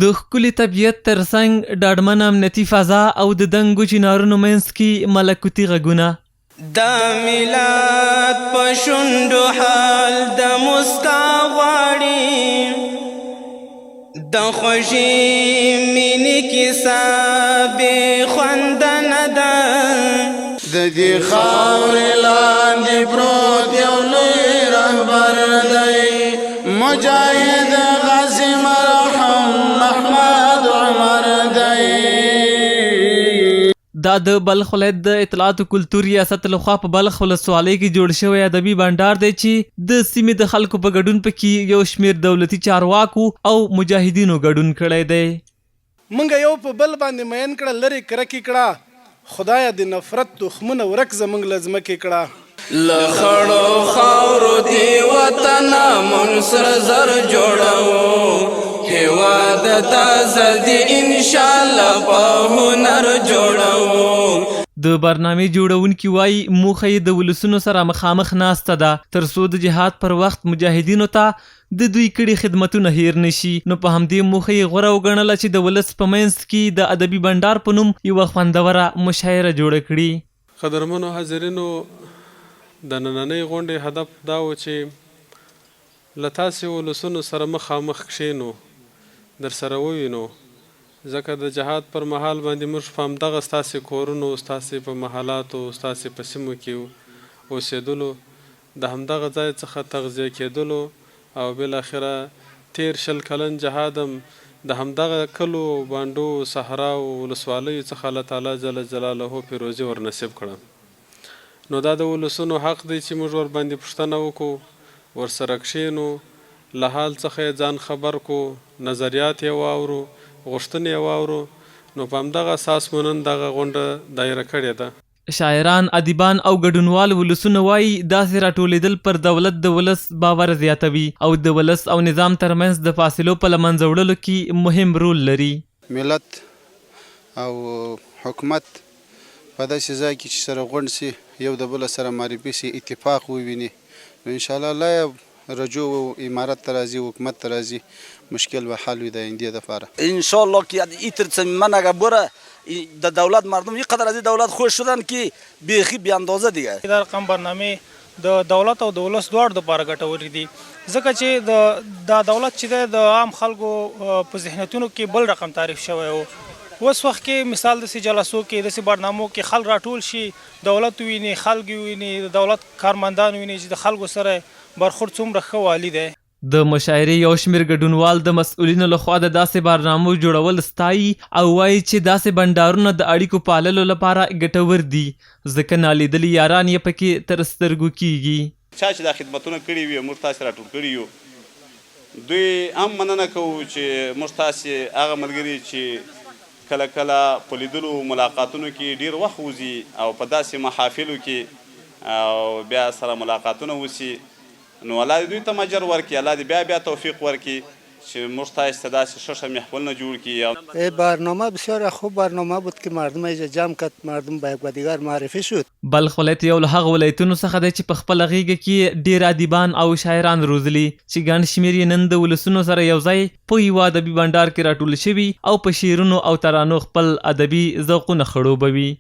د ښکلي طبیعت ترڅنګ ډاډمن امنیتي فضا او د دنګو چنارونو منځ کې ملکوتي غږونه. د میلاد په شونډو حال د مسکا غواړي، د خوږې مینې کیسه بې خونده نه ده. د دې خاورې لاندې پروت یو لوی رهبر دی، مجاهد غازي مرحوم محمد عمر دی. دا د بلخ ولایت د اطلاعات او کلتور ریاست لخوا په بلخ ولسوالۍ کې جوړ شوی ادبي بنډار دی چې د سیمې د خلکو په ګډون پکې یو شمېر دولتي چارواکو او مجاهدینو ګډون کړی دی. مونږ یو په بل باندې مین کړه، لرې کرکې کړه، خدایه د نفرت تخمونه ورک زمونږ له ځمکې کړه. له خړو خاورو دې وطنه مونږ سره زر جوړو، هېواد تازه دې انشاءالله په هنر جوړو. د برنامې جوړونکي وایي موخه یې د ولسونو سره مخامخ ناسته ده ترڅو د جهاد پر وخت مجاهدینو ته د دوی کړي خدمتونه هیر نشي. نو په همدې موخه یې غوره وګڼله چې د ولس په منځ کې د ادبي بنډار په نوم یوه خوندوره مشاعره جوړه کړي. قدرمنو حاضرینو، د نننۍ غونډې هدف دا و چې له تاسې ولسونو سره مخامخ کښېنو، در سره ووینو، ځکه د جهاد پر مهال باندې موږ په همدغه ستاسې کورونو، ستاسې په محلاتو، ستاسې په سیمو کې اوسېدلو، د همدغه ځای څخه تغذیه کېدلو او بالاخره تیر 20 کلن جهاد هم د همدغه کلو، بانډو، صحراو، ولسوالیو څخه الله تعالی جل جلاله پیروزي ورنصیب کړه. نو دا د ولسونو حق دی چې موږ ورباندې پوښتنه وکړو، ورسره کښېنو، له حال څخه یې ځان خبر کو، نظریات یې واورو، غوښتنې یې واورو. نو په همدغه اساس مو نن دغه غونډه دایره کړې ده. شاعران، ادیبان او ګډونوال ولسونه وایي داسې راټولېدل پر دولت د ولس باور زیاتوي او د ولس او نظام ترمنځ د فاصلو په له منځه وړلو کې مهم رول لري. ملت او حکومت په داسې ځای کې چې سره غونډ سي، یو د بل سره معرفي سي، اتفاق وویني، نو انشاءالله الله رجوع و امارت ته راځي، حکومت ته راځي، مشکل به حل وي د آیندې دپاره انشاءالله که ایتر من اگه بره د دولت مردم اینقدر از دولت خوش شدن که بیخی بی اندازه دیگه. دا رقم برنامه د دولت او د ولس دواړو دپاره ګټورې دي، ځکه چې دا دولت چې دی د عام خلکو په ذهنیتونو کې بل رقم تعریف شوی و. اوس وخت کې مثال داسې جلسو کې، داسې برنامو کې خلک راټول شي، دولت وویني، خلک وویني، د دولت کارمندان وویني چې د خلکو سره برخورد څومره ښه والي دی. د مشاعرې یو شمېر ګډونوال د مسؤلینو لخوا د داسې برنامو جوړول ستایي او وایي چې داسې بنډارونه د اړیکو پاللو لپاره ګټور دي، ځکه نالیدلي یاران یې پکې تر سترګو کیږي. چا چې دا خدمتونه کړي وي، موږ تاسې راټول کړي یو، دوی هم مننه کوو چې موږ تاسې هغه ملګري چې کله کله په لیدلو ملاقاتونو کې ډېر وخت وځي او په داسې محافلو کې او بیا سره ملاقاتونه وسي، نو الله دې دوی ته اجر ورکړي، الله دې بیا توفیق ورکړي چې موږ تاسو ته داسې ښه محفلونه جوړ کړي. برنامه بسیار خوب برنامه بود که مردم اینجا جمع کرد، مردم به یکدیگر معرفی شد. بلخ ولایت یو له هغه ولایتونو څخه دی چې په خپله غېږه کې ډېر ادیبان او شاعران روزلي، چې ګڼ شمېر یې نن د ولسونو سره یو ځای په یوه ادبي بنډار کې راټول شوي او په شعرونو او ترانو خپل ادبي ذوقونه خړوبوي.